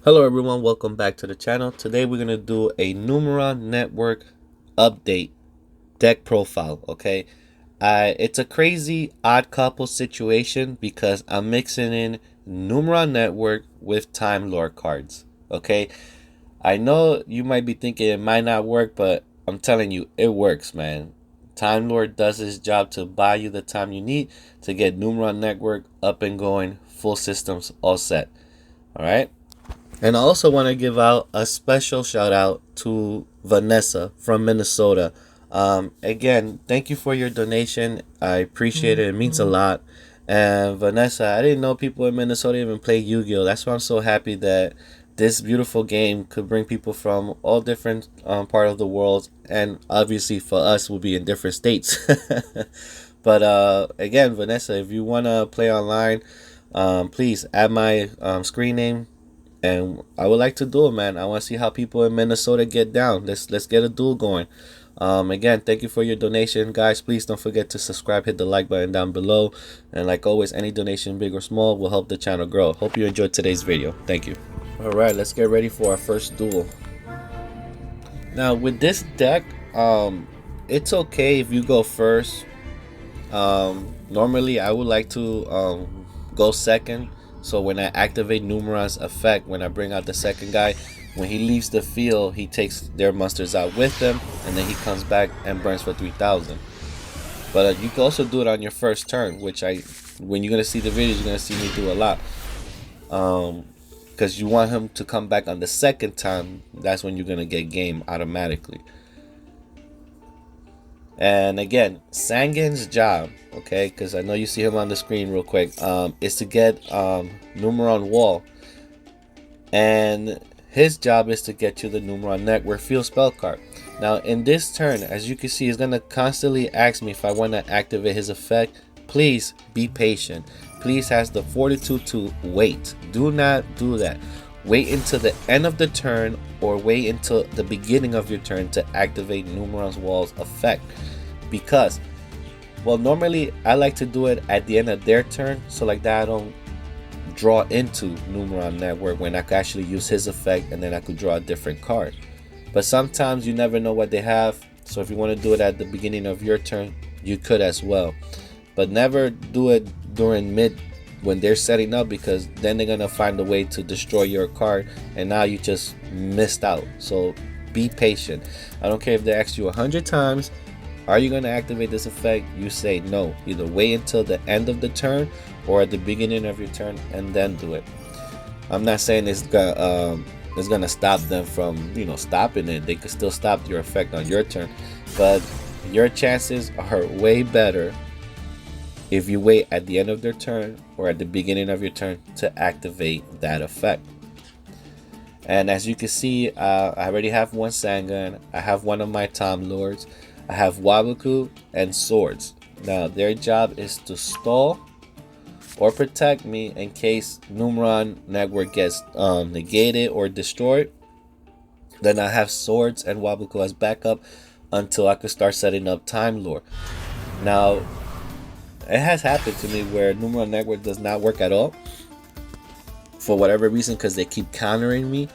Hello everyone, welcome back to the channel. Today we're going to do a Numeron network update deck profile, okay? It's a crazy odd couple situation because I'm mixing in Numeron network with Time Lord cards, okay? I know you might be thinking it might not work, but I'm telling you, it works, man. Time Lord does his job to buy you the time you need to get Numeron network up and going, full systems all set, all right? And I also want to give out a special shout out to Vanessa from Minnesota. Again, thank you for your donation. I appreciate it. It means a lot. And Vanessa, I didn't know people in Minnesota even play Yu-Gi-Oh! That's why I'm so happy that this beautiful game could bring people from all different part of the world. And obviously for us, we'll be in different states. But again, Vanessa, if you want to play online, please add my screen name and I would like to duel, man. I want to see how people in Minnesota get down. Let's get a duel going. Again, thank you for your donation, guys. Please don't forget to subscribe, hit the like button down below, and like always, any donation, big or small, will help the channel grow. Hope you enjoyed today's video. Thank you. All right, let's get ready for our first duel. Now with this deck, it's okay if you go first. Normally I would like to go second. So when I activate Numeron's effect, when I bring out the second guy, when he leaves the field, he takes their monsters out with them, and then he comes back and burns for 3,000. But you can also do it on your first turn, which when you're gonna see the videos, you're gonna see me do a lot. Because you want him to come back on the second time. That's when you're gonna get game automatically. And again, Sangen's job, okay, because I know you see him on the screen real quick, is to get Numeron Wall. And his job is to get you the Numeron Network Field spell card. Now, in this turn, as you can see, he's going to constantly ask me if I want to activate his effect. Please be patient. Please has the fortitude to wait. Do not do that. Wait until the end of the turn or wait until the beginning of your turn to activate Numeron's Wall's effect. Because, well, normally I like to do it at the end of their turn, so like that I don't draw into Numeron Network when I could actually use his effect and then I could draw a different card. But sometimes you never know what they have, so if you want to do it at the beginning of your turn, you could as well. But never do it during mid when they're setting up, because then they're gonna find a way to destroy your card and now you just missed out. So be patient. I don't care if they ask you 100 times, are you gonna activate this effect? You say no. Either wait until the end of the turn or at the beginning of your turn and then do it. I'm not saying it's gonna stop them from stopping it. They could still stop your effect on your turn, but your chances are way better if you wait at the end of their turn or at the beginning of your turn to activate that effect. And as you can see, I already have one Sangan. I have one of my Time Lords. I have Waboku and Swords. Now their job is to stall or protect me in case Numeron Network gets negated or destroyed. Then I have Swords and Waboku as backup until I could start setting up Time Lord. Now, it has happened to me where Numeron Network does not work at all for whatever reason, because they keep countering me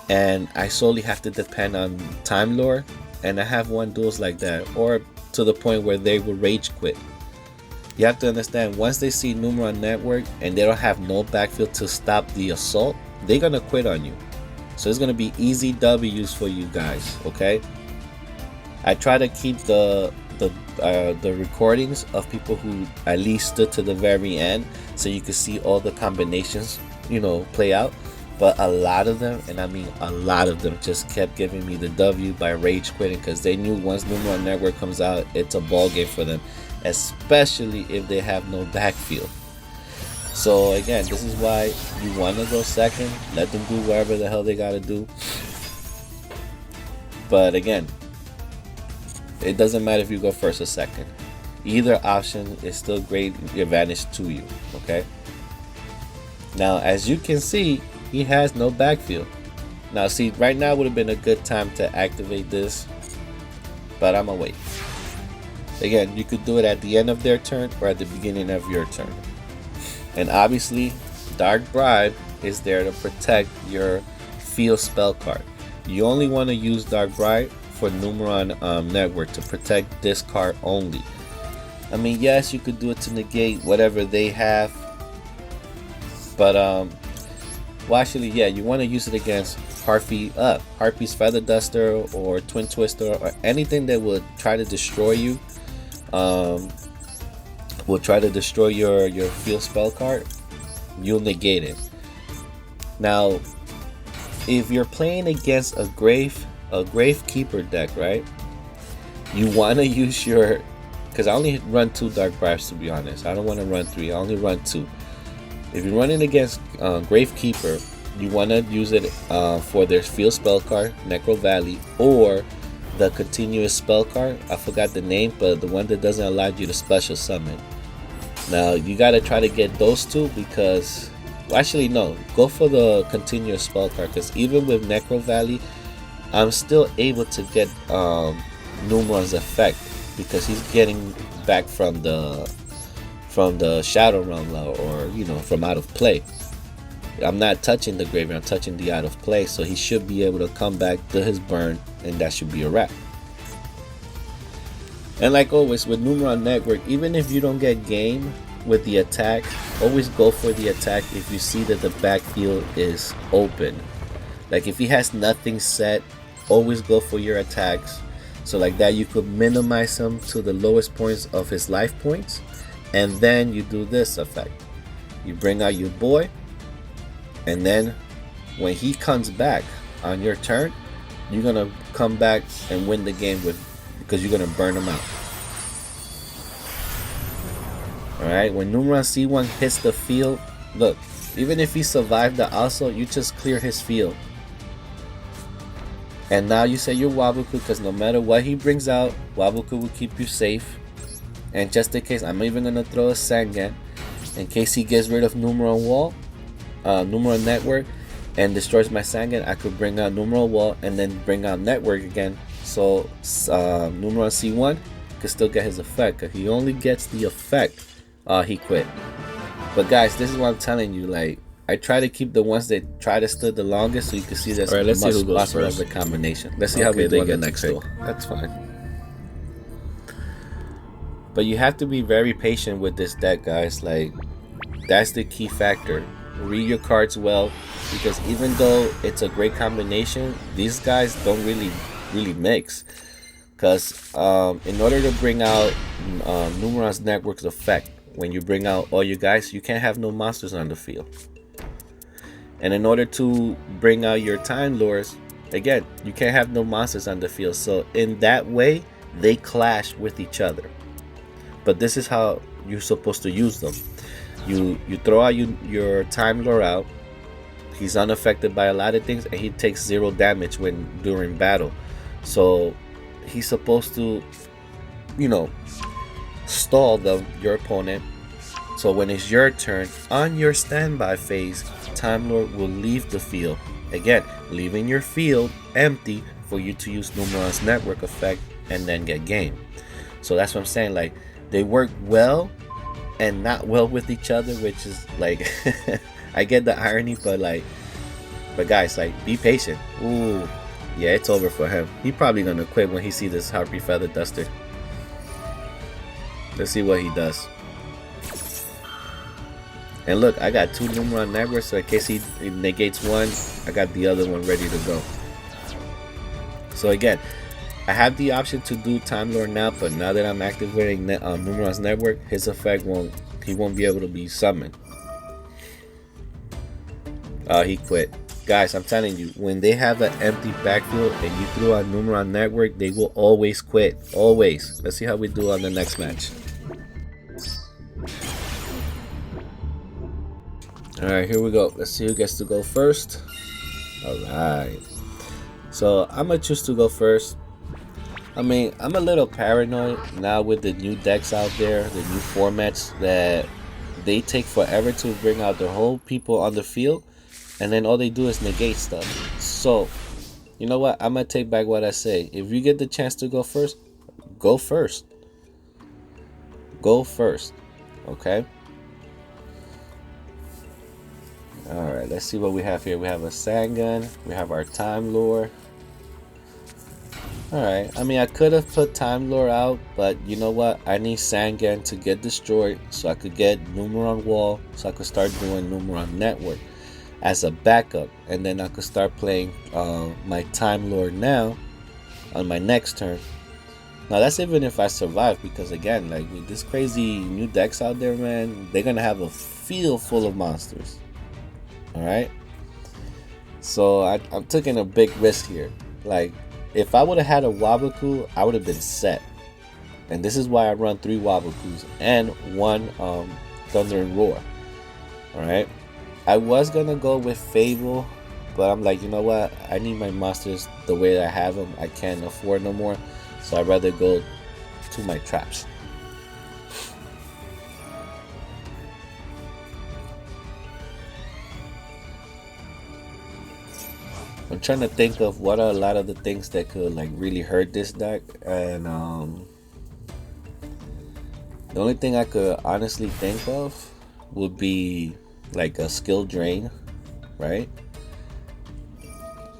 and I solely have to depend on Time Lord. And I have won duels like that, or to the point where they will rage quit. You have to understand, once they see Numeron Network and they don't have no backfield to stop the assault, they're gonna quit on you. So it's gonna be easy W's for you guys, okay? I try to keep the recordings of people who at least stood to the very end, so you can see all the combinations, play out. But a lot of them, and I mean a lot of them, just kept giving me the W by rage quitting, because they knew once Numeron Network comes out, it's a ball game for them, especially if they have no backfield. So again, this is why you want to go second. Let them do whatever the hell they got to do. But again, it doesn't matter if you go first or second. Either option is still great advantage to you, okay? Now, as you can see, he has no backfield. Now, see, right now would have been a good time to activate this, but I'm gonna wait. Again, you could do it at the end of their turn or at the beginning of your turn. And obviously, Dark Bribe is there to protect your field spell card. You only want to use Dark Bright for Numeron Network to protect this card only. I mean, yes, you could do it to negate whatever they have, but well, actually, yeah, you want to use it against Harpy's Feather Duster or Twin Twister or anything that would try to destroy you. Will try to destroy your field spell card. You'll negate it. Now, if you're playing against a Gravekeeper deck, right? You want to use your, because I only run 2 Dark Briars, to be honest. I don't want to run 3. I only run 2. If you're running against Gravekeeper, you want to use it for their field spell card, Necro Valley, or the continuous spell card. I forgot the name, but the one that doesn't allow you to special summon. Now you got to try to get those 2 because, well, actually no, go for the continuous spell card, because even with Necro Valley, I'm still able to get Numeron's effect because he's getting back from the Shadow Realm, or from out of play. I'm not touching the graveyard, I'm touching the out of play, so he should be able to come back to his burn, and that should be a wrap. And like always with Numeron Network, even if you don't get game with the attack, always go for the attack if you see that the backfield is open. Like if he has nothing set, always go for your attacks, so like that you could minimize him to the lowest points of his life points. And then you do this effect, you bring out your boy, and then when he comes back on your turn, you're gonna come back and win the game because you're gonna burn him out. Alright, when Numeron C1 hits the field, look, even if he survived the also, you just clear his field. And now you say you're Wabuku, because no matter what he brings out, Wabuku will keep you safe. And just in case, I'm even gonna throw a Sangan in case he gets rid of Numeron Wall, Numeron Network, and destroys my Sangan. I could bring out Numeron Wall and then bring out Network again, so Numeron C1 could still get his effect. Cause he only gets the effect, he quit. But guys, this is what I'm telling you. Like, I try to keep the ones that try to stood the longest, so you can see there's All right, let's see who goes lots first. of combination. Let's see how we do on the next duel. That's fine. But you have to be very patient with this deck, guys. Like, that's the key factor. Read your cards well, because even though it's a great combination, these guys don't really mix. Because in order to bring out Numeron's Network's effect, when you bring out all your guys, you can't have no monsters on the field. And in order to bring out your Time Lords, again, you can't have no monsters on the field. So in that way, they clash with each other. But this is how you're supposed to use them. You throw out your Time Lord out. He's unaffected by a lot of things, and he takes 0 damage during battle. So he's supposed to, stall your opponent. So when it's your turn, on your standby phase, Time Lord will leave the field. Again, leaving your field empty for you to use Numeron's Network effect and then get game. So that's what I'm saying. Like, they work well and not well with each other, which is like I get the irony, but guys, like, be patient. Ooh, yeah, it's over for him. He probably gonna quit when he sees this Harpy Feather Duster. Let's see what he does. And look, I got 2 Numeron Networks, so in case he negates one, I got the other one ready to go. So again, I have the option to do Time Lord now, but now that I'm activating Numeron's Network, his effect he won't be able to be summoned. He quit. Guys, I'm telling you, when they have an empty backfield and you throw on Numeron Network, they will always quit. Always. Let's see how we do on the next match. Alright, here we go. Let's see who gets to go first. Alright. So I'm gonna choose to go first. I mean, I'm a little paranoid now with the new decks out there, the new formats, that they take forever to bring out the whole people on the field, and then all they do is negate stuff. So, you know what? I'm gonna take back what I say. If you get the chance to go first, go first. Go first. Okay? Alright, let's see what we have here. We have a Sangan, we have our Time Lore. Alright, I mean, I could have put Time Lore out, but you know what? I need Sangan to get destroyed so I could get Numeron Wall, so I could start doing Numeron Network as a backup, and then I could start playing my Time Lore now on my next turn. Now that's even if I survive, because again, like with this crazy new decks out there, man, they're gonna have a field full of monsters. Alright, so I'm taking a big risk here. Like, if I would have had a Waboku, I would have been set. And this is why I run 3 Wabokus and 1 Thunder and Roar. Alright, I was gonna go with Fable, but I'm like, you know what? I need my monsters the way that I have them. I can't afford no more, so I'd rather go to my traps. I'm trying to think of what are a lot of the things that could like really hurt this deck, and the only thing I could honestly think of would be like a skill drain, right?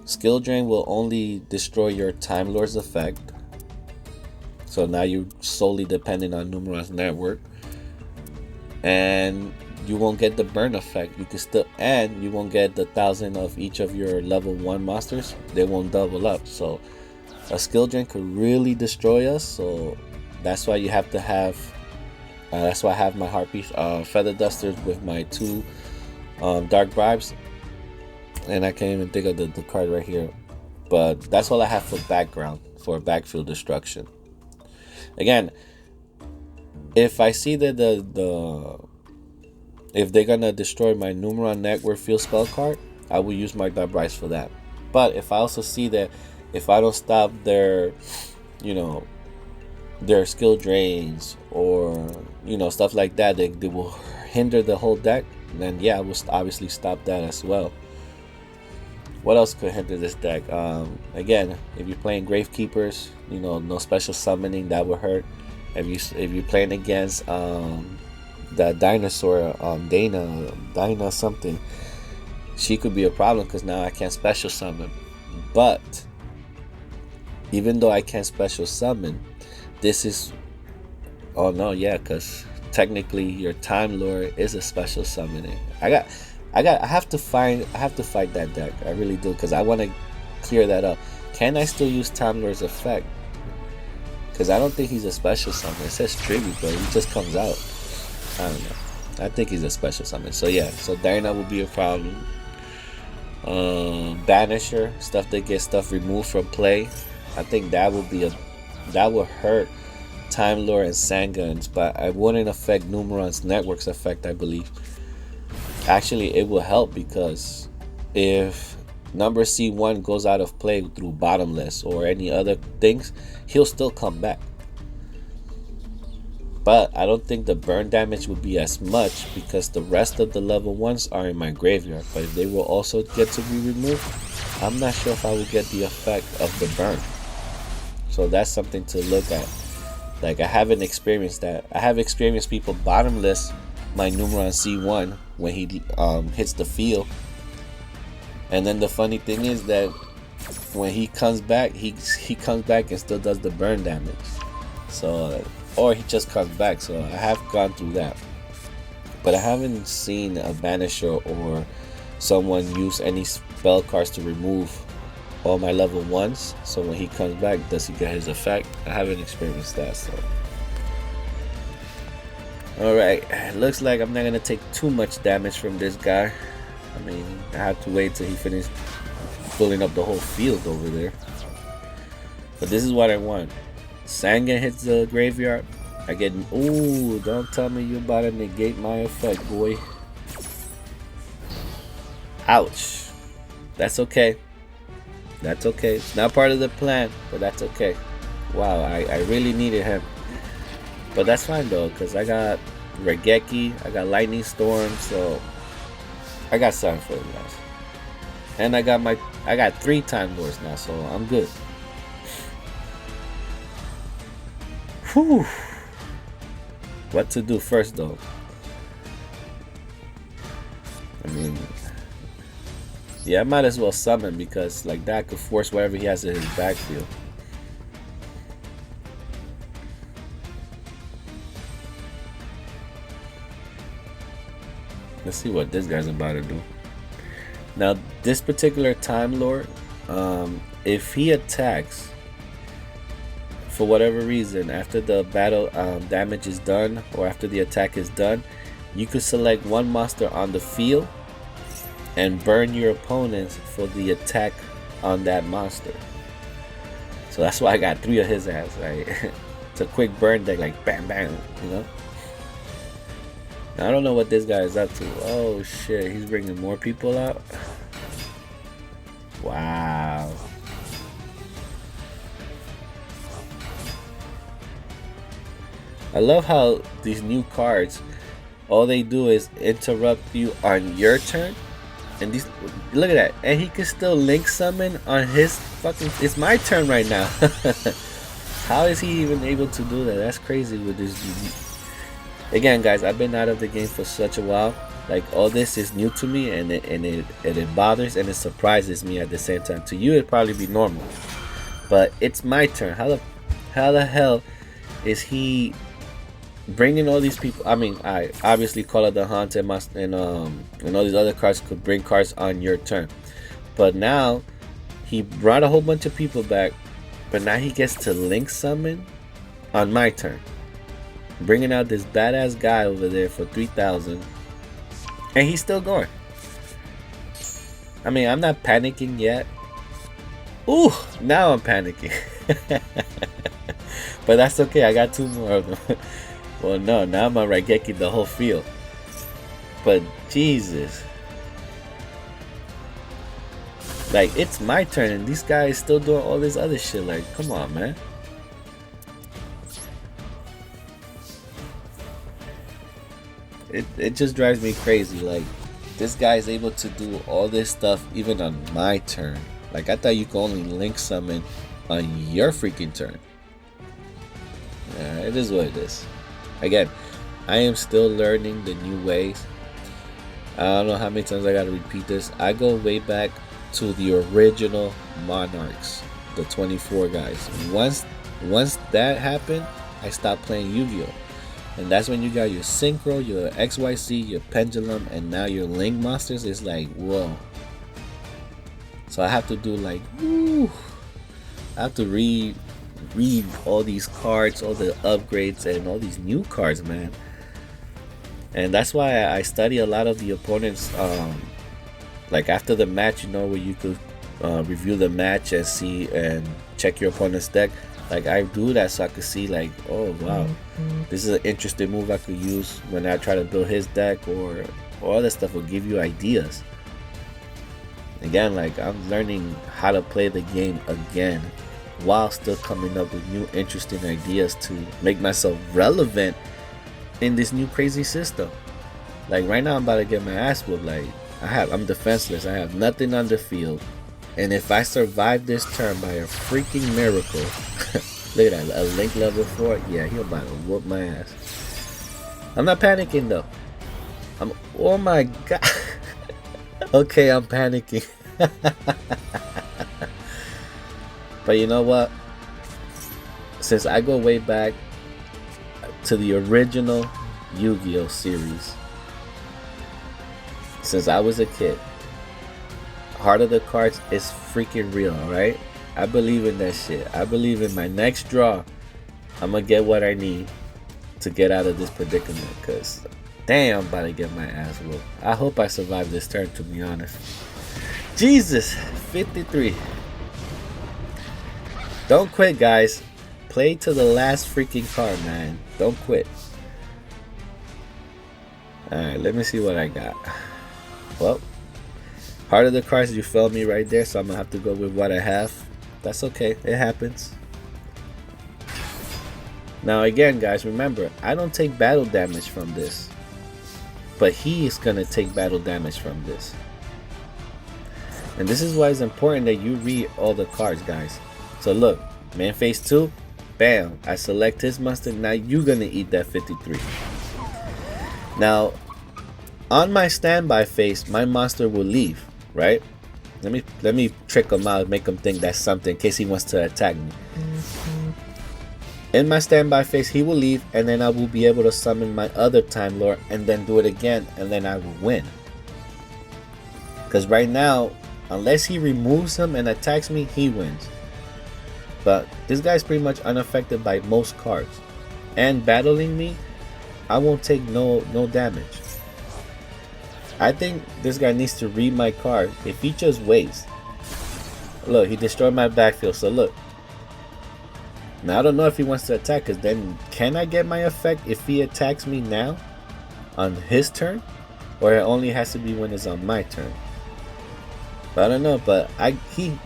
Skill drain will only destroy your Time Lord's effect, so now you're solely dependent on Numeron's network, and you won't get the burn effect. You can still, and you won't get the 1,000 of each of your level 1 monsters. They won't double up. So a skill drain could really destroy us. So that's why you have to have. That's why I have my Harpy Feather Dusters with my 2 Dark Bribes, and I can't even think of the card right here. But that's all I have for background for backfield destruction. Again, if I see that if they're gonna destroy my Numeron Network Field Spell card, I will use my Dark Bribes for that. But if I also see that if I don't stop their, their skill drains or stuff like that, they will hinder the whole deck, then yeah, I will obviously stop that as well. What else could hinder this deck? Again, if you're playing Gravekeepers, no special summoning, that would hurt. If you're playing against that dinosaur, Dana something, she could be a problem because now I can't special summon. But even though I can't special summon, this is, oh no, yeah, because technically your Time Lord is a special summoning. I have to fight that deck. I really do, because I want to clear that up. Can I still use Time Lord's effect? Because I don't think he's a special summon. It says tribute, but he just comes out. I don't know. I think he's a special summon. So yeah, so Diana will be a problem. Banisher, stuff that gets stuff removed from play. I think that will hurt Time Lord and Sangans, but it wouldn't affect Numeron's network's effect, I believe. Actually, it will help, because if number C1 goes out of play through bottomless or any other things, he'll still come back. But I don't think the burn damage would be as much, because the rest of the level 1s are in my graveyard. But if they will also get to be removed, I'm not sure if I will get the effect of the burn. So that's something to look at. Like, I haven't experienced that. I have experienced people bottomless my Numeron C1 when he hits the field. And then the funny thing is that when he comes back, he comes back and still does the burn damage. So, or he just comes back. So I have gone through that, but I haven't seen a Banisher or someone use any spell cards to remove all my level 1s. So when he comes back, does he get his effect? I haven't experienced that. So alright, looks like I'm not gonna take too much damage from this guy. I mean, I have to wait till he finishes filling up the whole field over there. But this is what I want. Sangan hits the graveyard, I get, ooh, don't tell me you're about to negate my effect, boy. Ouch. That's okay. That's okay. It's not part of the plan, but that's okay. Wow, I really needed him. But that's fine though, because I got Regeki, I got Lightning Storm, so I got something for you guys. And I got 3 Time Lords now, so I'm good. Whew. What to do first though? I mean, Yeah, I might as well summon, because like that could force whatever he has in his backfield. Let's see what this guy's about to do. Now, this particular Time Lord, if he attacks for whatever reason after the battle damage is done, or after the attack is done, you could select one monster on the field and burn your opponents for the attack on that monster. So that's why I got 3 of his ass, right? It's a quick burn deck, like bam bam, you know. Now, I don't know what this guy is up to. Oh shit, he's bringing more people out. Wow. I love how these new cards, all they do is interrupt you on your turn. And these, look at that. And he can still link summon on his fucking, it's my turn right now. How is he even able to do that? That's crazy with this. Again, guys, I've been out of the game for such a while. Like, all this is new to me, and it bothers and it surprises me at the same time. To you, it'd probably be normal, but it's my turn. How the hell is he bringing all these people? I mean, I obviously Call of the Hunt and all these other cards could bring cards on your turn, but now he brought a whole bunch of people back, but now he gets to link summon on my turn, bringing out this badass guy over there for 3,000, and he's still going. I mean, I'm not panicking yet. Ooh, now I'm panicking. But that's okay, I got 2 more of them. Well, no, now I'm gonna Raigeki the whole field. But Jesus, like, it's my turn and these guys still doing all this other shit. Like, come on, man. It just drives me crazy. Like, this guy is able to do all this stuff even on my turn. Like, I thought you could only link summon on your freaking turn. Yeah, it is what it is. Again, I am still learning the new ways. I don't know how many times I gotta repeat this. I go way back to the original Monarchs, the 24 guys. Once that happened, I stopped playing Yu-Gi-Oh! And that's when you got your Synchro, your XYZ, your Pendulum, and now your Link Monsters. Is like, whoa. So I have to do like, woo. I have to read all these cards, all the upgrades, and all these new cards, man. And that's why I study a lot of the opponents. Like, after the match, you know, where you could review the match and see and check your opponent's deck. Like, I do that so I could see, like, oh wow, this is an interesting move I could use when I try to build his deck, or all that stuff will give you ideas. Again, like, I'm learning how to play the game again, while still coming up with new interesting ideas to make myself relevant in this new crazy system. Like, right now I'm about to get my ass whooped. Like, I'm defenseless. I have nothing on the field. And if I survive this turn by a freaking miracle, look at that, a Link level 4, yeah, he about to whoop my ass. I'm not panicking though. Oh my god. Okay, I'm panicking. But you know what? Since I go way back to the original Yu-Gi-Oh! Series, since I was a kid, Heart of the Cards is freaking real, alright? I believe in that shit. I believe in my next draw, I'm gonna get what I need to get out of this predicament, because damn, I'm about to get my ass whooped. I hope I survive this turn, to be honest. Jesus, 53. Don't quit, guys. Play to the last freaking card, man. Don't quit. Alright, let me see what I got. Well, Heart of the Cards, you failed me right there, so I'm gonna have to go with what I have. That's okay, it happens. Now again, guys, remember, I don't take battle damage from this, but he is gonna take battle damage from this. And this is why it's important that you read all the cards, guys. So look, man phase 2, bam, I select his monster. Now you're gonna eat that 53. Now on my standby phase, my monster will leave, right? Let me trick him out, make him think that's something in case he wants to attack me. In my standby phase, he will leave, and then I will be able to summon my other Time Lord and then do it again, and then I will win. Because right now, unless he removes him and attacks me, he wins. But this guy's pretty much unaffected by most cards. And battling me, I won't take no damage. I think this guy needs to read my card. If he just waits. Look, he destroyed my backfield, so look. Now I don't know if he wants to attack, because then can I get my effect if he attacks me now on his turn, or it only has to be when it's on my turn? But I don't know. But he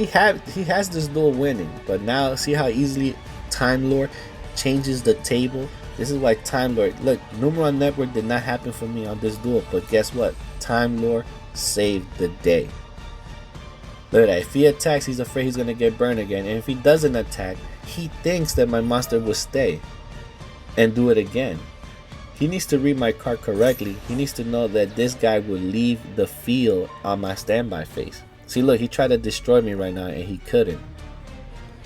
has this duel winning, but now see how easily Time Lord changes the table. This is why Time Lord, look, Numeron Network did not happen for me on this duel, but guess what? Time Lord saved the day. Look at that. If he attacks, he's afraid he's gonna get burned again, and if he doesn't attack, he thinks that my monster will stay and do it again. He needs to read my card correctly. He needs to know that this guy will leave the field on my standby phase. See, look, he tried to destroy me right now and he couldn't,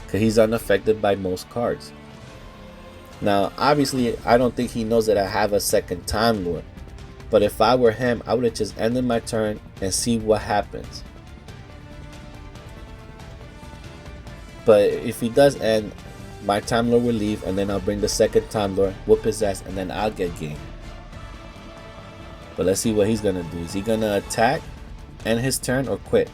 because he's unaffected by most cards. Now, obviously, I don't think he knows that I have a second Time Lord. But if I were him, I would have just ended my turn and see what happens. But if he does end, my Time Lord will leave, and then I'll bring the second Time Lord, whoop his ass, and then I'll get game. But let's see what he's gonna do. Is he gonna attack, end his turn, or quit?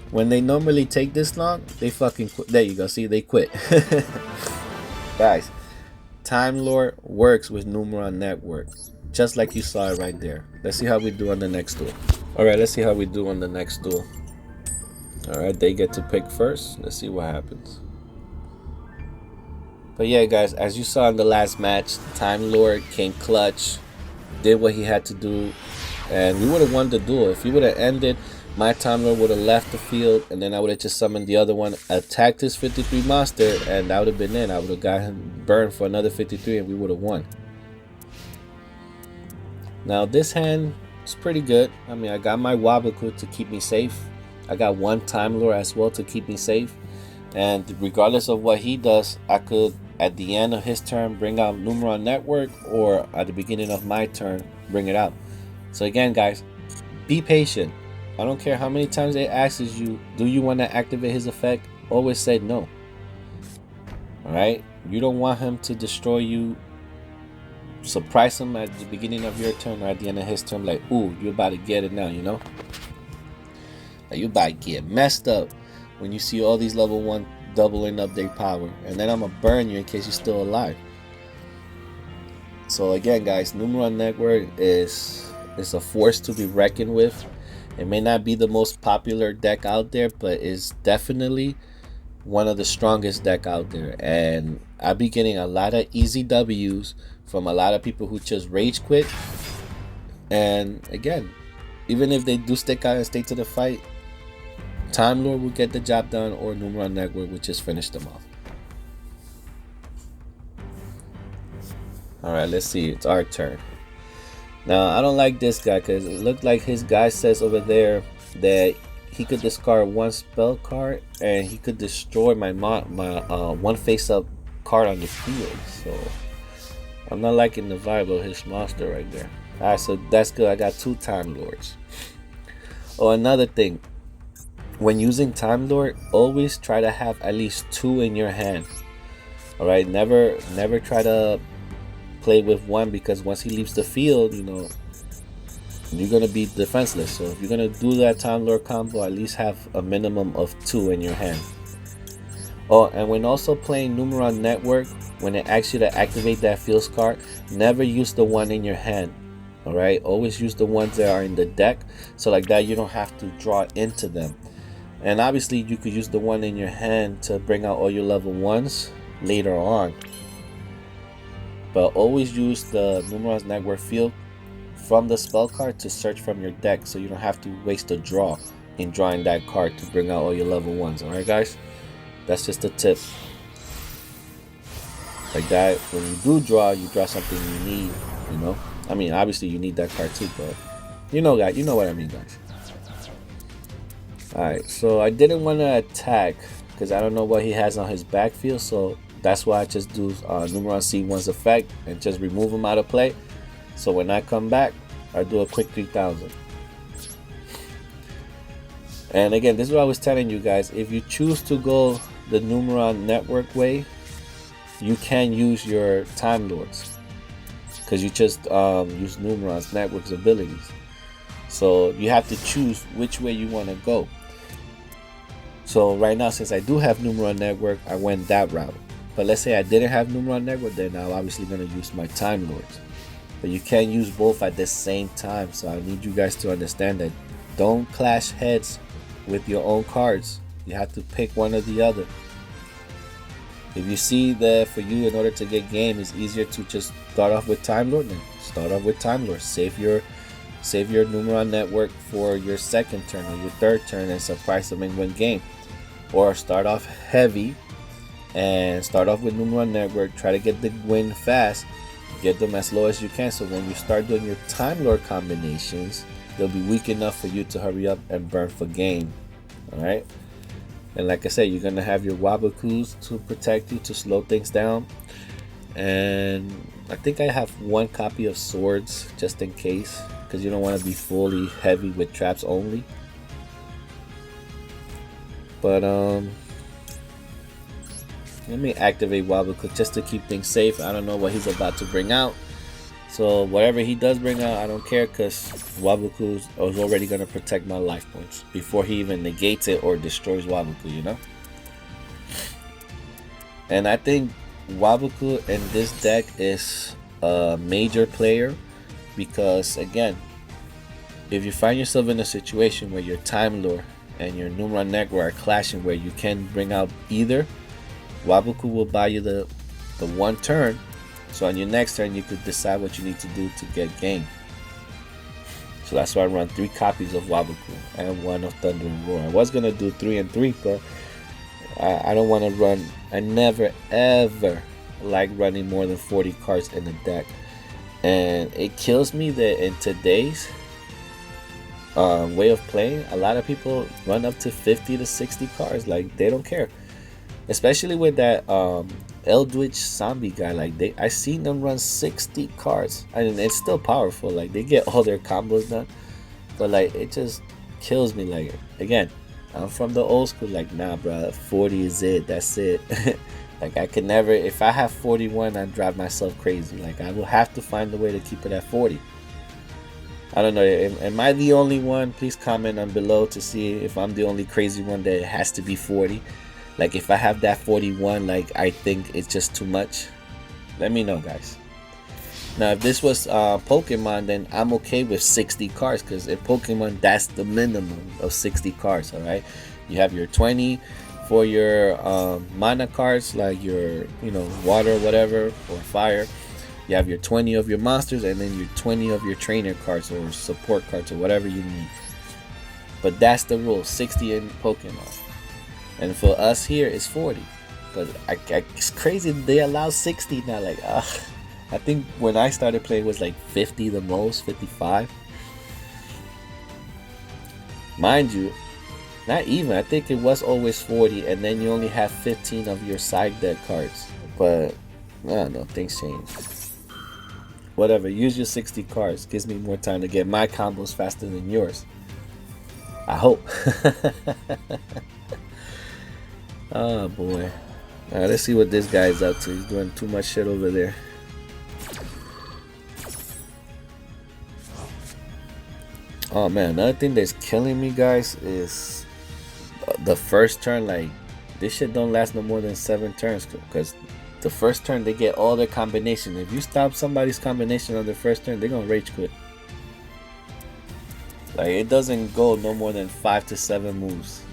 When they normally take this long, they fucking quit. There you go. See, they quit. Guys, Time Lord works with Numeron Network, just like you saw it right there. Let's see how we do on the next duel. Alright, let's see how we do on the next duel. Alright, they get to pick first. Let's see what happens. But yeah, guys, as you saw in the last match, Time Lord came clutch, did what he had to do, and we would have won the duel. If he would have ended, my Time Lord would have left the field, and then I would have just summoned the other one, attacked his 53 monster, and that would have been it. I would have got him burned for another 53, and we would have won. Now, this hand is pretty good. I mean, I got my Wabaku to keep me safe. I got one Time Lord as well to keep me safe. And regardless of what he does, I could, at the end of his turn, bring out Numeron Network, or at the beginning of my turn, bring it out. So again, guys, be patient. I don't care how many times it asks you, do you want to activate his effect? Always say no. Alright? You don't want him to destroy you. Surprise him at the beginning of your turn or at the end of his turn, like, ooh, you're about to get it now, you know? Like, you about to get messed up when you see all these level 1 doubling up their power. And then I'm going to burn you in case you're still alive. So again, guys, Numeron Network is a force to be reckoned with. It may not be the most popular deck out there, but it's definitely one of the strongest deck out there. And I'll be getting a lot of easy W's from a lot of people who just rage quit. And again, even if they do stick out and stay to the fight, Time Lord will get the job done, or Numeron Network will just finish them off. Alright, let's see. It's our turn. Now, I don't like this guy, because it looked like his guy says over there that he could discard one spell card and he could destroy my one face-up card on the field. So, I'm not liking the vibe of his monster right there. Alright, so that's good. I got 2 Time Lords. Oh, another thing. When using Time Lord, always try to have at least 2 in your hand. Alright, never try to play with one, because once he leaves the field, you know, you're gonna be defenseless. So if you're gonna do that Time Lord combo, at least have a minimum of 2 in your hand. Oh, and when also playing Numeron Network, when it asks you to activate that fields card, never use the one in your hand. Alright, always use the ones that are in the deck, so like that you don't have to draw into them. And obviously you could use the one in your hand to bring out all your level 1s later on. But always use the Numeron Network field from the spell card to search from your deck, so you don't have to waste a draw in drawing that card to bring out all your level 1s. Alright, guys? That's just a tip. Like that, when you do draw, you draw something you need, you know? I mean, obviously you need that card too, but You know, guys. You know what I mean, guys. All right. So I didn't want to attack because I don't know what he has on his backfield. So that's why I just do Numeron C1's effect and just remove him out of play. So when I come back, I do a quick 3000. And again, this is what I was telling you guys. If you choose to go the Numeron network way, you can use your Time Lords because you just use Numeron's network's abilities. So you have to choose which way you want to go. So right now, since I do have Numeron network, I went that route. But let's say I didn't have Numeron network, then I'm obviously going to use my Time Lords. But you can't use both at the same time. So I need you guys to understand that don't clash heads with your own cards. You have to pick one or the other. If you see that for you, in order to get game, it's easier to just start off with Time Lord, then start off with Time Lord. Save your Numeron network for your second turn or your third turn and surprise them and win game. Or start off heavy and start off with Numeron network. Try to get the win fast. Get them as low as you can. So when you start doing your Time Lord combinations, they'll be weak enough for you to hurry up and burn for game. Alright? And like I said, you're going to have your Wabakus to protect you, to slow things down. And I think I have one copy of Swords just in case, because you don't want to be fully heavy with traps only. But let me activate Wabaku just to keep things safe. I don't know what he's about to bring out. So whatever he does bring out, I don't care, because Wabaku is already going to protect my life points before he even negates it or destroys Wabaku, you know? And I think Wabaku in this deck is a major player because, again, if you find yourself in a situation where your Time Lord and your Numeron network are clashing where you can bring out either, Wabaku will buy you the one turn. So on your next turn, you could decide what you need to do to get game. So that's why I run 3 copies of Wabaku and 1 of Thunder and Roar. I was going to do 3 and 3, but I don't want to run. I never ever like running more than 40 cards in a deck. And it kills me that in today's way of playing, a lot of people run up to 50 to 60 cards. Like, they don't care. Especially with that Eldritch zombie guy, like I seen them run 60 cards. I mean, it's still powerful, like they get all their combos done, but like it just kills me. Like, again, I'm from the old school, like, nah bro, 40 is it, that's it. Like, I could never, if I have 41, I'd drive myself crazy. Like, I will have to find a way to keep it at 40. I don't know, am I the only one? Please comment on below to see if I'm the only crazy one that it has to be 40. Like, if I have that 41, like, I think it's just too much. Let me know, guys. Now, if this was Pokemon, then I'm okay with 60 cards, because in Pokemon, that's the minimum of 60 cards, alright? You have your 20 for your mana cards, like your, you know, water, whatever, or fire. You have your 20 of your monsters, and then your 20 of your trainer cards, or support cards, or whatever you need. But that's the rule, 60 in Pokemon. And for us here, it's 40. But it's crazy they allow 60 now. Like, I think when I started playing it was like 50 the most, 55. Mind you, not even. I think it was always 40, and then you only have 15 of your side deck cards. But I don't know, things change. Whatever, use your 60 cards. Gives me more time to get my combos faster than yours. I hope. Oh boy. Alright, let's see what this guy's up to. He's doing too much shit over there. Oh man, another thing that's killing me, guys, is the first turn. Like, this shit don't last no more than 7 turns, because the first turn they get all their combination. If you stop somebody's combination on the first turn, they're gonna rage quit. Like, it doesn't go no more than 5 to 7 moves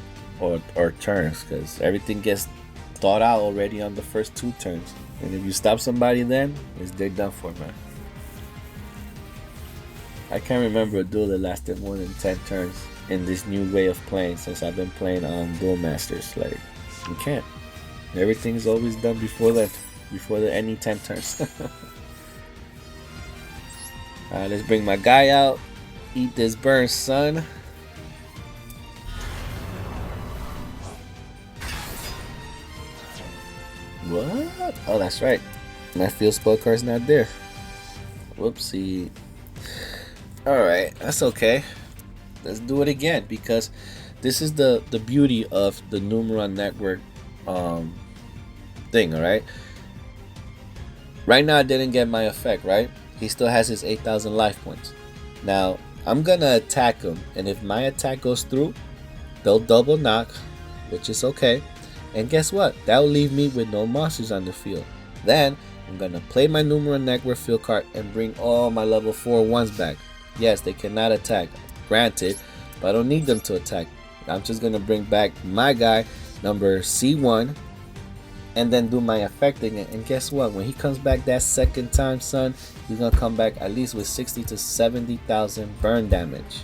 or turns, because everything gets thought out already on the first 2 turns. And if you stop somebody, then they're done for, man. I can't remember a duel that lasted more than 10 turns in this new way of playing since I've been playing on Duel Masters. Like, you can't. Everything's always done before that, before any 10 turns. Alright, let's bring my guy out. Eat this burn, son. What? Oh, that's right. My field spell card's not there. Whoopsie. Alright, that's okay. Let's do it again, because this is the beauty of the Numeron network thing, alright? Right now I didn't get my effect, right? He still has his 8,000 life points. Now, I'm gonna attack him, and if my attack goes through, they'll double knock, which is okay. And guess what? That'll leave me with no monsters on the field. Then, I'm gonna play my Numeron network field card and bring all my level 4 ones back. Yes, they cannot attack, granted, but I don't need them to attack. I'm just gonna bring back my guy, number C1, and then do my effect again. And guess what? When he comes back that second time, son, he's gonna come back at least with 60 to 70,000 burn damage.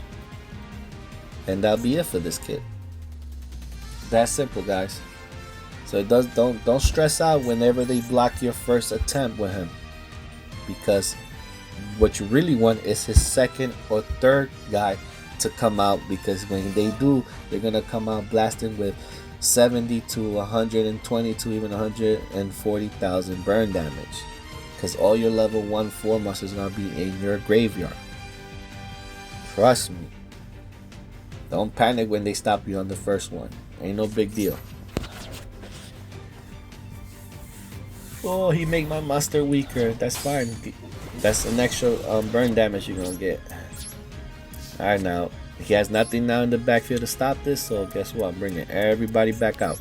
And that'll be it for this kid. That's simple, guys. So don't stress out whenever they block your first attempt with him, because what you really want is his second or third guy to come out, because when they do, they're gonna come out blasting with 70 to 120 to even 140,000 burn damage, because all your level 1-4 monsters are gonna be in your graveyard. Trust me. Don't panic when they stop you on the first one. Ain't no big deal. Oh, he make my monster weaker. That's fine. That's an extra burn damage you're gonna get. Alright, now he has nothing now in the backfield to stop this, so guess what? I'm bringing everybody back out.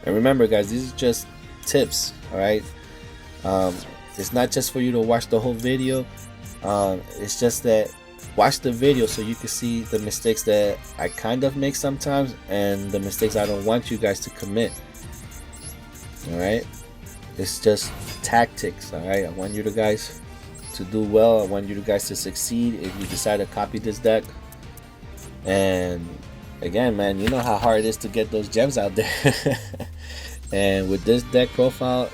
And remember, guys, these are just tips. Alright, it's not just for you to watch the whole video. It's just that watch the video so you can see the mistakes that I kind of make sometimes, and the mistakes I don't want you guys to commit. Alright, it's just tactics. Alright, I want you guys to do well. I want you guys to succeed if you decide to copy this deck. And again, man, you know how hard it is to get those gems out there. And with this deck profile,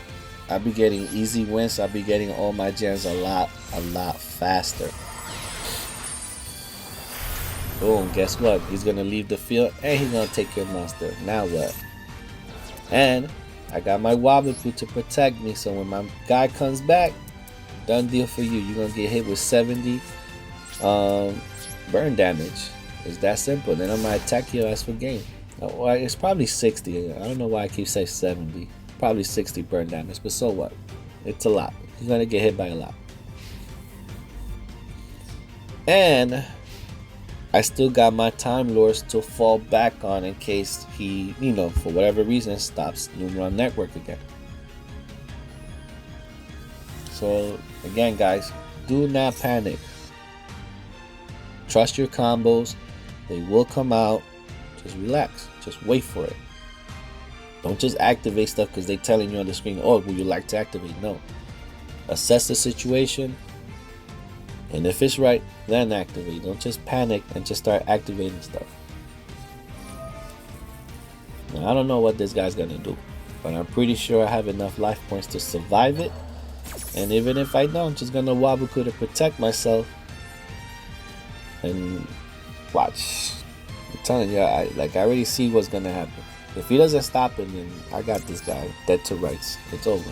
I'll be getting easy wins. I'll be getting all my gems a lot faster. Boom, guess what? He's gonna leave the field and he's gonna take your monster. Now what? And I got my Wabaku to protect me, so when my guy comes back, done deal for you. You're gonna get hit with 70 burn damage. It's that simple. Then I'm gonna attack your ass for game. Well, it's probably 60. I don't know why I keep saying 70. Probably 60 burn damage, but so what? It's a lot. You're gonna get hit by a lot. And I still got my Time Lords to fall back on in case he, you know, for whatever reason, stops Numeron Network again. So again, guys, do not panic. Trust your combos. They will come out. Just relax. Just wait for it. Don't just activate stuff because they're telling you on the screen, oh, would you like to activate? No. Assess the situation. And if it's right, then activate. Don't just panic and just start activating stuff. Now, I don't know what this guy's gonna do, but I'm pretty sure I have enough life points to survive it. And even if I don't, I'm just gonna Wabaku to protect myself. And watch. I'm telling you, I already see what's gonna happen. If he doesn't stop him, then I got this guy dead to rights. It's over.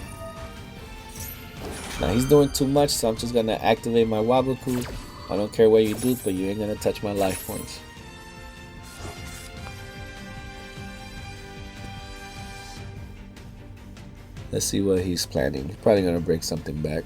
Now he's doing too much, so I'm just gonna activate my Wabaku. I don't care what you do, but you ain't gonna touch my life points. Let's see what he's planning. He's probably gonna bring something back.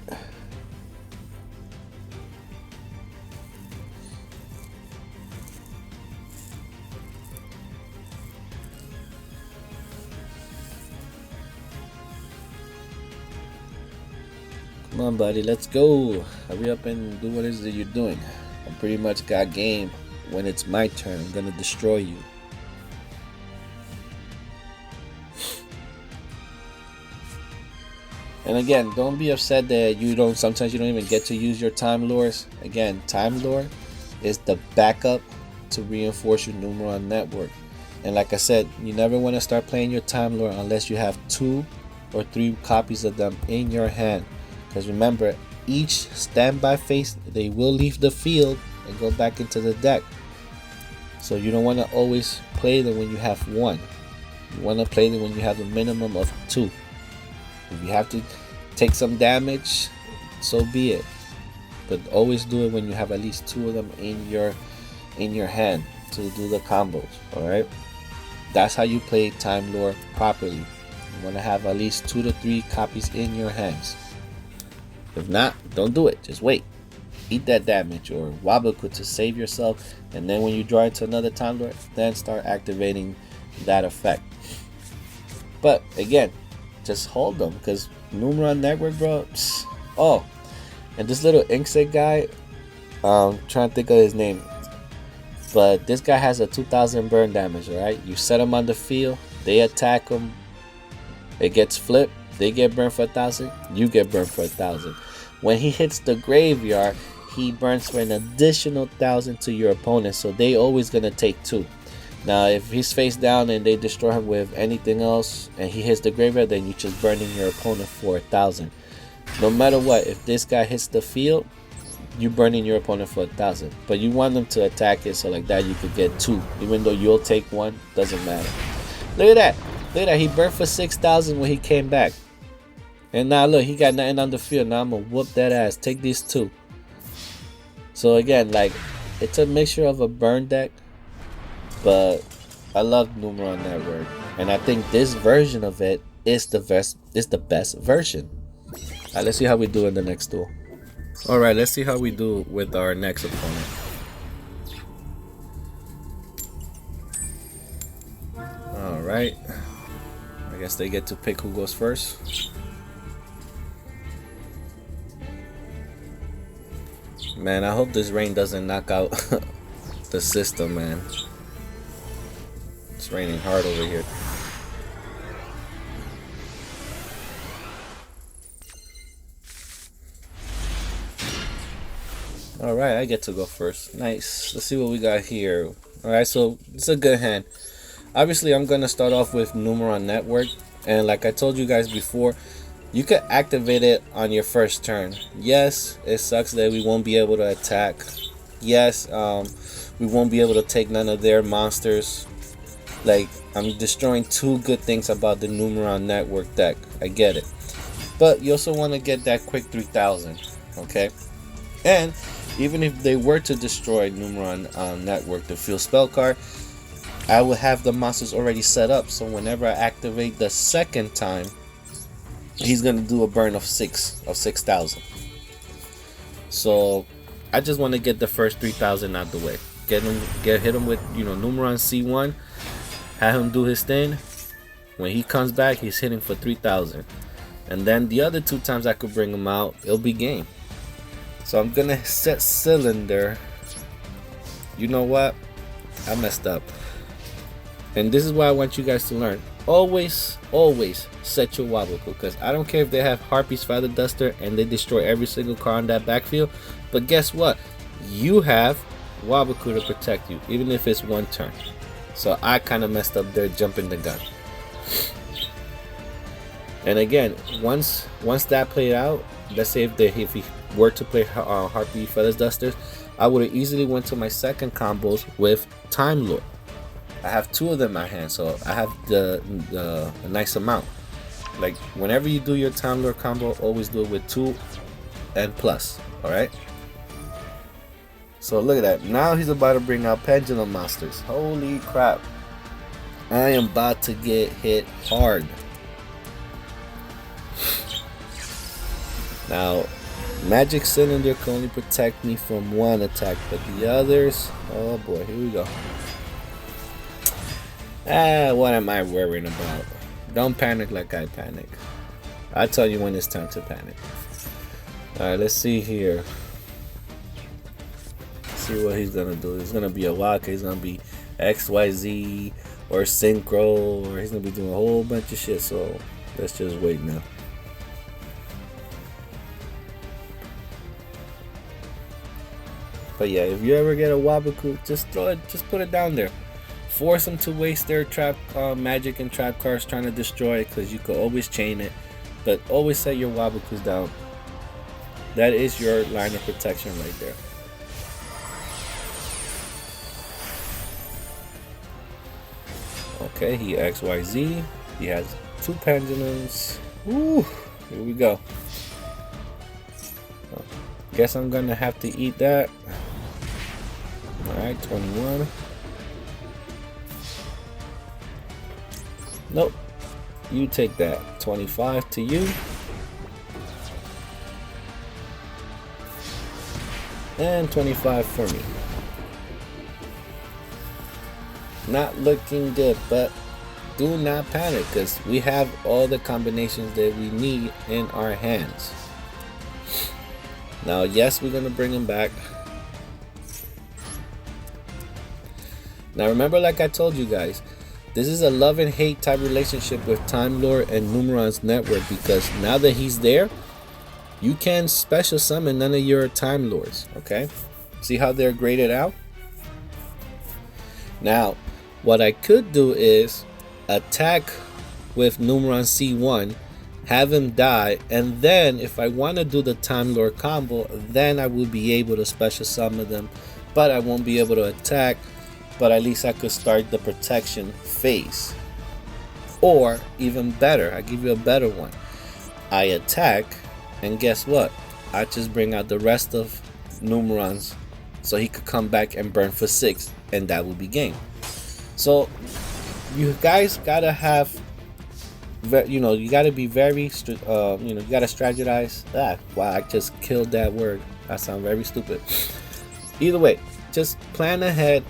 Come on, buddy, let's go. Hurry up and do what it is that you're doing. I pretty much got game. When it's my turn, I'm gonna destroy you. And again, don't be upset that sometimes you don't even get to use your Time Lords. Again, Time Lord is the backup to reinforce your Numeron network. And like I said, you never want to start playing your Time Lord unless you have 2 or 3 copies of them in your hand. Because remember, each standby phase, they will leave the field and go back into the deck. So you don't want to always play them when you have one. You want to play them when you have a minimum of two. If you have to take some damage, so be it. But always do it when you have at least two of them in your hand to do the combos. Alright? That's how you play Time Lord properly. You want to have at least 2 to 3 copies in your hands. If not, don't do it. Just wait. Eat that damage or Waboku to save yourself, and then when you draw into another Time Lord, then start activating that effect. But again, just hold them, because Numeron Network, bro. Oh, and this little Inkset guy, trying to think of his name, but this guy has a 2000 burn damage. Alright, you set him on the field, they attack him, it gets flipped, they get burned for 1000, you get burned for 1000. When he hits the graveyard, he burns for an additional 1000 to your opponent, so they always gonna take 2. Now if he's face down and they destroy him with anything else and he hits the graveyard, then you just burning your opponent for 1000. No matter what, if this guy hits the field, you burning your opponent for 1000. But you want them to attack it, so like that you could get 2, even though you'll take 1, doesn't matter. Look at that, look at that, he burned for 6000 when he came back. And now look, he got nothing on the field. Now I'm gonna whoop that ass. Take these 2. So again, like, it's a mixture of a burn deck, but I love Numeron Network, and I think this version of it is the best version. Alright, let's see how we do in the next duel. Alright, let's see how we do with our next opponent. Alright, I guess they get to pick who goes first. Man, I hope this rain doesn't knock out the system, man. It's raining hard over here. Alright, I get to go first. Nice. Let's see what we got here. Alright, so it's a good hand. Obviously, I'm going to start off with Numeron Network. And like I told you guys before, you could activate it on your first turn. Yes, it sucks that we won't be able to attack. Yes, we won't be able to take none of their monsters. Like, I'm destroying 2 good things about the Numeron Network deck. I get it. But you also want to get that quick 3000. Okay? And even if they were to destroy Numeron Network, the field spell card, I would have the monsters already set up. So whenever I activate the second time, he's gonna do a burn of 6,000. So I just want to get the first 3,000 out the way. Hit him with, Numeron C1. Have him do his thing. When he comes back, he's hitting for 3,000. And then the other 2 times I could bring him out, it'll be game. So I'm gonna set cylinder. You know what? I messed up. And this is what I want you guys to learn. Always set your Waboku, because I don't care if they have Harpy's Feather Duster and they destroy every single card on that backfield, but guess what? You have Waboku to protect you, even if it's 1 turn. So I kind of messed up there jumping the gun. And again, once that played out, let's say if he were to play Harpy Feather Dusters, I would have easily went to my second combos with Time Lord. I have 2 of them in my hand, so I have a nice amount. Like, whenever you do your Time Lord combo, always do it with 2 and plus. Alright? So look at that. Now he's about to bring out Pendulum Monsters. Holy crap. I am about to get hit hard. Now, Magic Cylinder can only protect me from 1 attack, but the others, oh boy, here we go. What am I worrying about? Don't panic like I panic. I'll tell you when it's time to panic. Alright, let's see here. See what he's gonna do. It's gonna be a Waka, he's gonna be XYZ or Synchro, or he's gonna be doing a whole bunch of shit, so let's just wait now. But yeah, if you ever get a Waboku, just put it down there. Force them to waste their trap magic and trap cards trying to destroy it, because you could always chain it. But always set your Wabokus down. That is your line of protection right there. Okay, he XYZ. He has 2 pendulums. Ooh, here we go. Guess I'm gonna have to eat that. Alright, 21. Nope. You take that. 25 to you. And 25 for me. Not looking good, but do not panic because we have all the combinations that we need in our hands. Now, yes, we're going to bring him back. Now, remember, like I told you guys, this is a love and hate type relationship with Time Lord and Numeron's network, because now that he's there, you can special summon none of your Time Lords. Okay? See how they're graded out? Now, what I could do is attack with Numeron C1, have him die, and then if I want to do the Time Lord combo, then I will be able to special summon them, but I won't be able to attack, but at least I could start the protection phase. Or even better, I give you a better one. I attack, and guess what? I just bring out the rest of Numerons so he could come back and burn for 6, and that will be game. So you guys gotta have, you gotta be very, you gotta strategize. Wow, I just killed that word. That sounds very stupid. Either way, just plan ahead,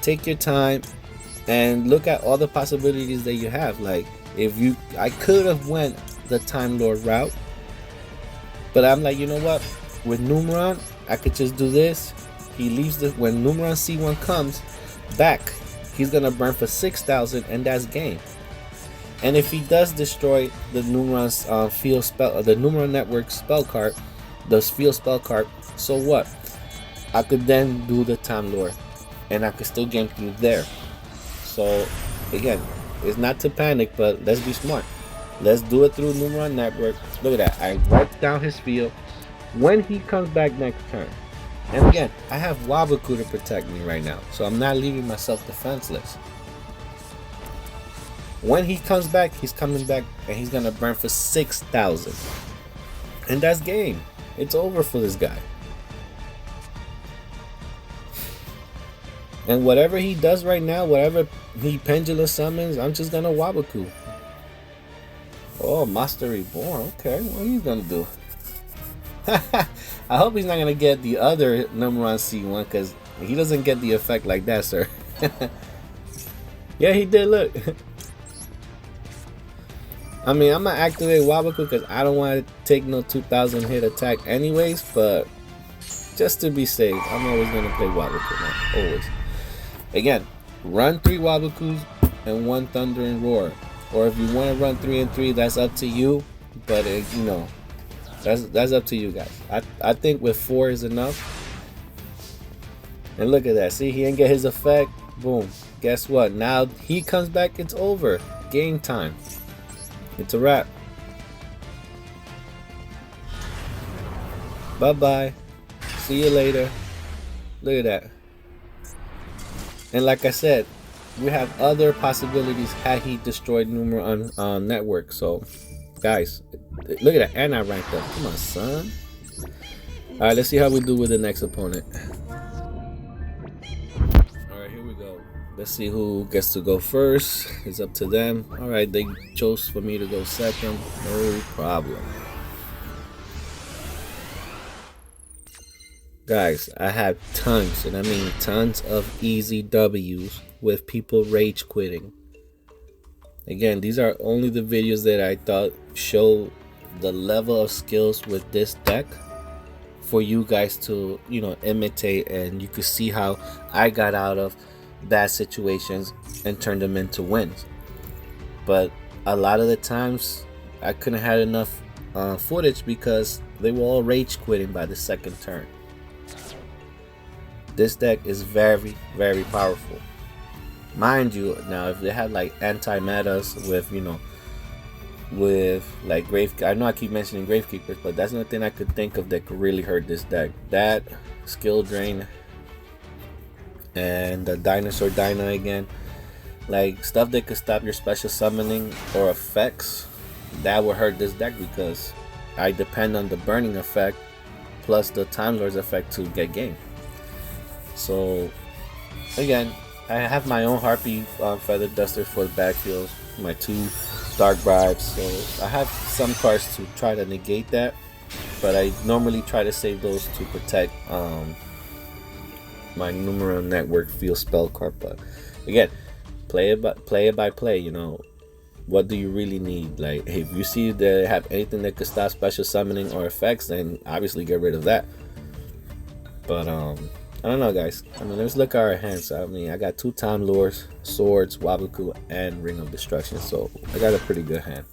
take your time, and look at all the possibilities that you have. Like, I could have went the Time Lord route, but I'm like, you know what? With Numeron, I could just do this. He leaves when Numeron C1 comes back, he's gonna burn for 6,000, and that's game. And if he does destroy the Numeron's field spell, the Numeron network spell card, the field spell card, so what? I could then do the Time Lord, and I could still game through there. So again, it's not to panic, but let's be smart. Let's do it through Numeron network. Look at that. I wiped down his field when he comes back next turn. And again, I have Waboku to protect me right now, so I'm not leaving myself defenseless. When he comes back, he's coming back and he's gonna burn for 6,000. And that's game. It's over for this guy. And whatever he does right now, whatever he pendulum summons, I'm just gonna Waboku. Oh, Master Reborn. Okay, what he's gonna do? I hope he's not gonna get the other Numeron C1, because he doesn't get the effect like that, sir. Yeah, he did. Look. I mean, I'm gonna activate Waboku because I don't want to take no 2,000 hit attack anyways, but just to be safe, I'm always gonna play Waboku, man. Always. Again, run 3 Wabokus and 1 Thunder and Roar, or if you want to run 3 and 3, that's up to you. But that's up to you guys. I think with 4 is enough. And look at that. See, he didn't get his effect. Boom. Guess what? Now he comes back. It's over. Game time. It's a wrap. Bye-bye. See you later. Look at that. And like I said, we have other possibilities had he destroyed Numeron network. So, guys, look at that. And I ranked up. Come on, son. Alright, let's see how we do with the next opponent. Alright, here we go. Let's see who gets to go first. It's up to them. Alright, they chose for me to go second. No problem. Guys, I have tons, and I mean tons of easy W's with people rage quitting. Again, these are only the videos that I thought show the level of skills with this deck for you guys to, imitate, and you could see how I got out of bad situations and turned them into wins. But a lot of the times I couldn't have enough footage because they were all rage quitting by the second turn. This deck is very, very powerful. Mind you, now if they had like anti-metas with, with like I know I keep mentioning Gravekeepers, but that's nothing I could think of that could really hurt this deck. That, Skill Drain, and the Dinosaur Dyna again. Like stuff that could stop your special summoning or effects, that would hurt this deck because I depend on the burning effect plus the Time Lord's effect to get game. So again, I have my own Harpy Feather Duster for the backfield, my 2 Dark Bribes, so I have some cards to try to negate that, but I normally try to save those to protect my Numeron Network field spell card. But again, play it by play. You know, what do you really need? Like, if you see they have anything that could stop special summoning or effects, then obviously get rid of that. But I don't know, guys. I mean, let's look at our hands. I mean, I got 2 Time Lords, Swords, Waboku, and Ring of Destruction, so I got a pretty good hand.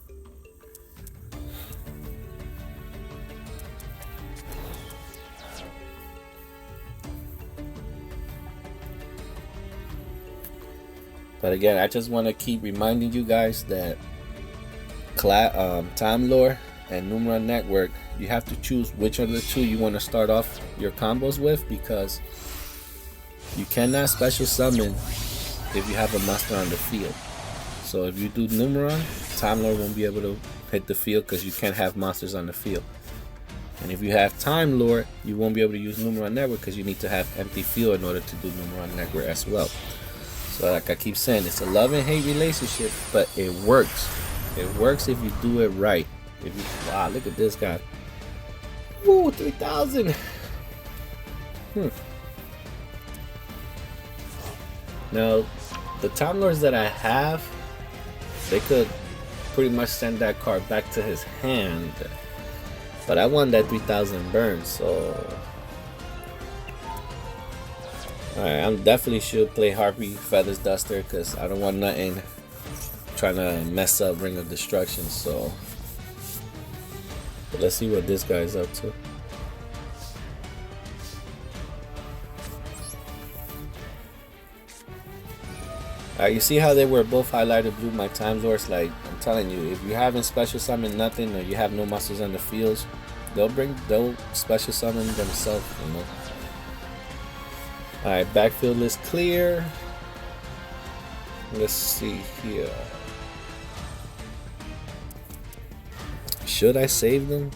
But again, I just want to keep reminding you guys that Time Lore and Numeron Network, you have to choose which of the 2 you want to start off your combos with, because you cannot special summon if you have a monster on the field. So if you do Numeron, Time Lore won't be able to hit the field because you can't have monsters on the field. And if you have Time Lore, you won't be able to use Numeron Network because you need to have empty field in order to do Numeron Network as well. So like I keep saying, it's a love and hate relationship, but it works. It works if you do it right. If you, wow, look at this guy. Woo, 3,000. Now, the Time Lords that I have, they could pretty much send that card back to his hand. But I want that 3,000 burn, so... Alright, I definitely should play Harpy Feathers Duster because I don't want nothing trying to mess up Ring of Destruction, so... But let's see what this guy's up to. Alright, you see how they were both highlighted blue, my Time Lords? Like, I'm telling you, if you haven't special summoned nothing or you have no monsters on the fields, they'll special summon themselves, you know. Alright, backfield is clear. Let's see here. Should I save them?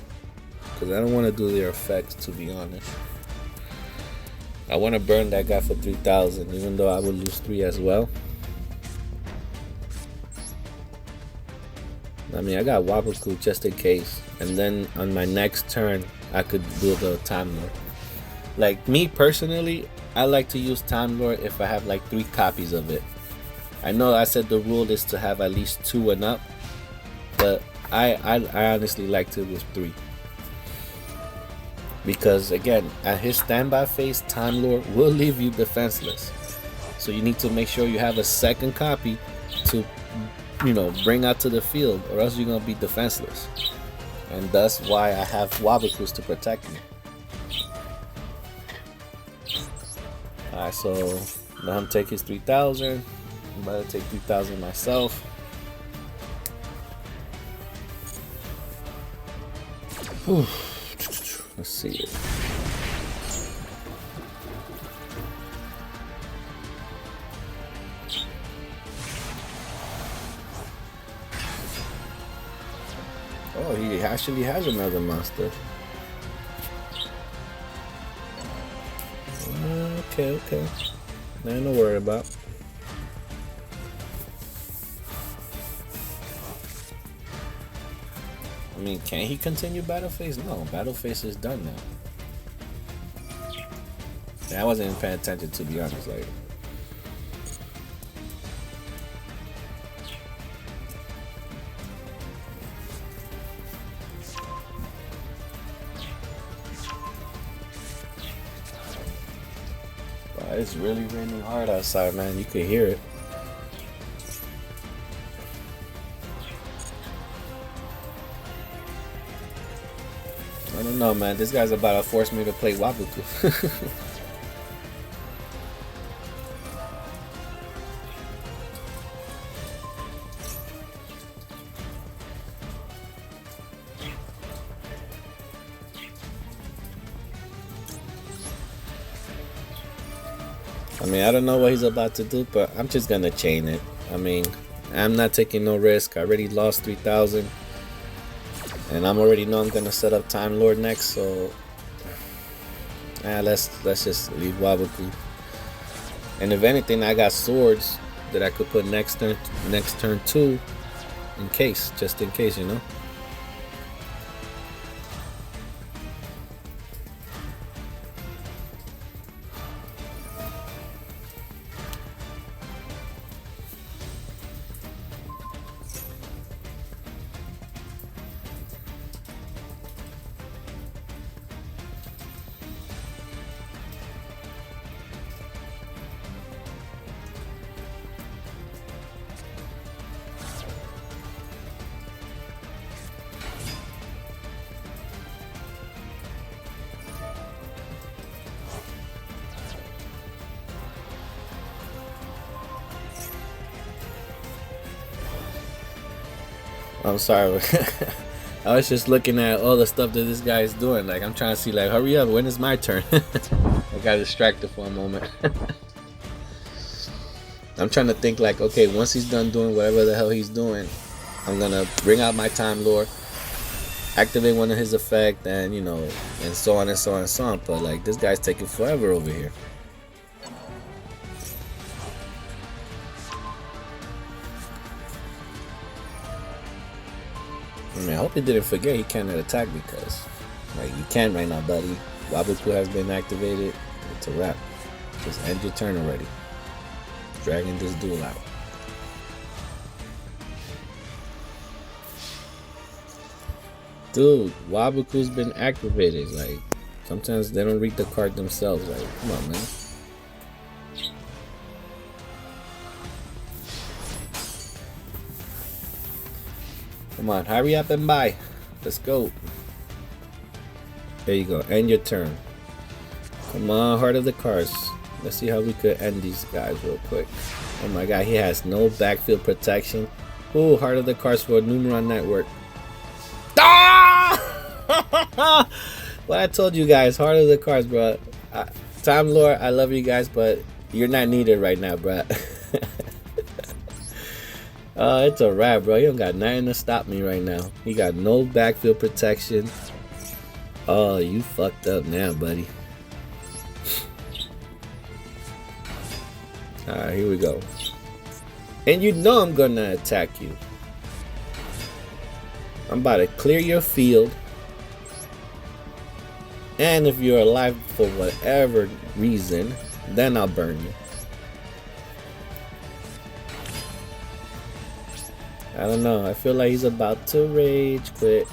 Because I don't want to do their effects, to be honest. I want to burn that guy for 3,000, even though I would lose 3 as well. I mean, I got Waboku just in case. And then on my next turn, I could do the Time Lord. Like, me personally, I like to use Time Lord if I have like 3 copies of it. I know I said the rule is to have at least 2 and up, but I honestly like to use 3. Because again, at his standby phase, Time Lord will leave you defenseless. So you need to make sure you have a second copy to, you know, bring out to the field, or else you're gonna be defenseless. And that's why I have Wabokus to protect me. Alright, so let him take his 3,000. I'm about to take 3,000 myself. Whew. Let's see it. Oh, he actually has another monster. Okay. Nothing to worry about. I mean, can he continue Battle Phase? No, Battle Phase is done now. Yeah, I wasn't even paying attention, to be honest. Like, wow, it's really raining hard outside, man. You can hear it. I don't know, man. This guy's about to force me to play Waboku. I mean, I don't know what he's about to do, but I'm just gonna chain it. I mean, I'm not taking no risk. I already lost 3,000, and I'm already know I'm gonna set up Time Lord next. So, let's just leave Waboku. And if anything, I got swords that I could put next turn too, in case, just in case, you know. I'm sorry. I was just looking at all the stuff that this guy is doing. Like, I'm trying to see, like, hurry up, when is my turn? I got distracted for a moment. I'm trying to think, like, okay, once he's done doing whatever the hell he's doing, I'm gonna bring out my Time Lord, activate one of his effects, and, you know, and so on and so on and so on. But, like, this guy's taking forever over here. I mean, I hope he didn't forget he cannot attack, because, like, you can't right now, buddy. Waboku has been activated. It's a wrap. Just end your turn already. Dragging this duel out. Dude, Waboku's been activated. Like, sometimes they don't read the card themselves. Like, come on, man. Come on, hurry up and buy. Let's go. There you go. End your turn. Come on, Heart of the Cards. Let's see how we could end these guys real quick. Oh my god, he has no backfield protection. Ooh, Heart of the Cards for Numeron Network. Ah! What I told you guys, Heart of the Cards, bro. Time Lord, I love you guys, but you're not needed right now, bro. It's a wrap, bro. You don't got nothing to stop me right now. You got no backfield protection. Oh, you fucked up now, buddy. Alright, here we go. And you know I'm gonna attack you. I'm about to clear your field. And if you're alive for whatever reason, then I'll burn you. I don't know. I feel like he's about to rage quit.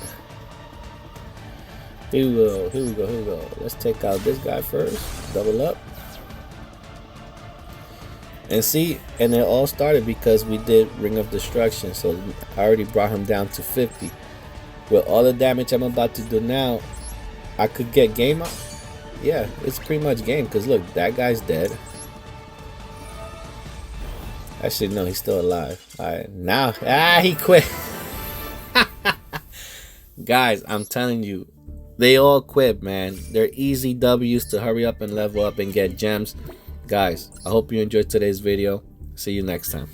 Here we go. Here we go. Here we go. Let's take out this guy first. Double up. And see, and it all started because we did Ring of Destruction. So I already brought him down to 50. With all the damage I'm about to do now, I could get game up. Yeah, it's pretty much game. Because look, that guy's dead. Actually, no, he's still alive. Alright, now, he quit. Guys, I'm telling you, they all quit, man. They're easy W's to hurry up and level up and get gems. Guys, I hope you enjoyed today's video. See you next time.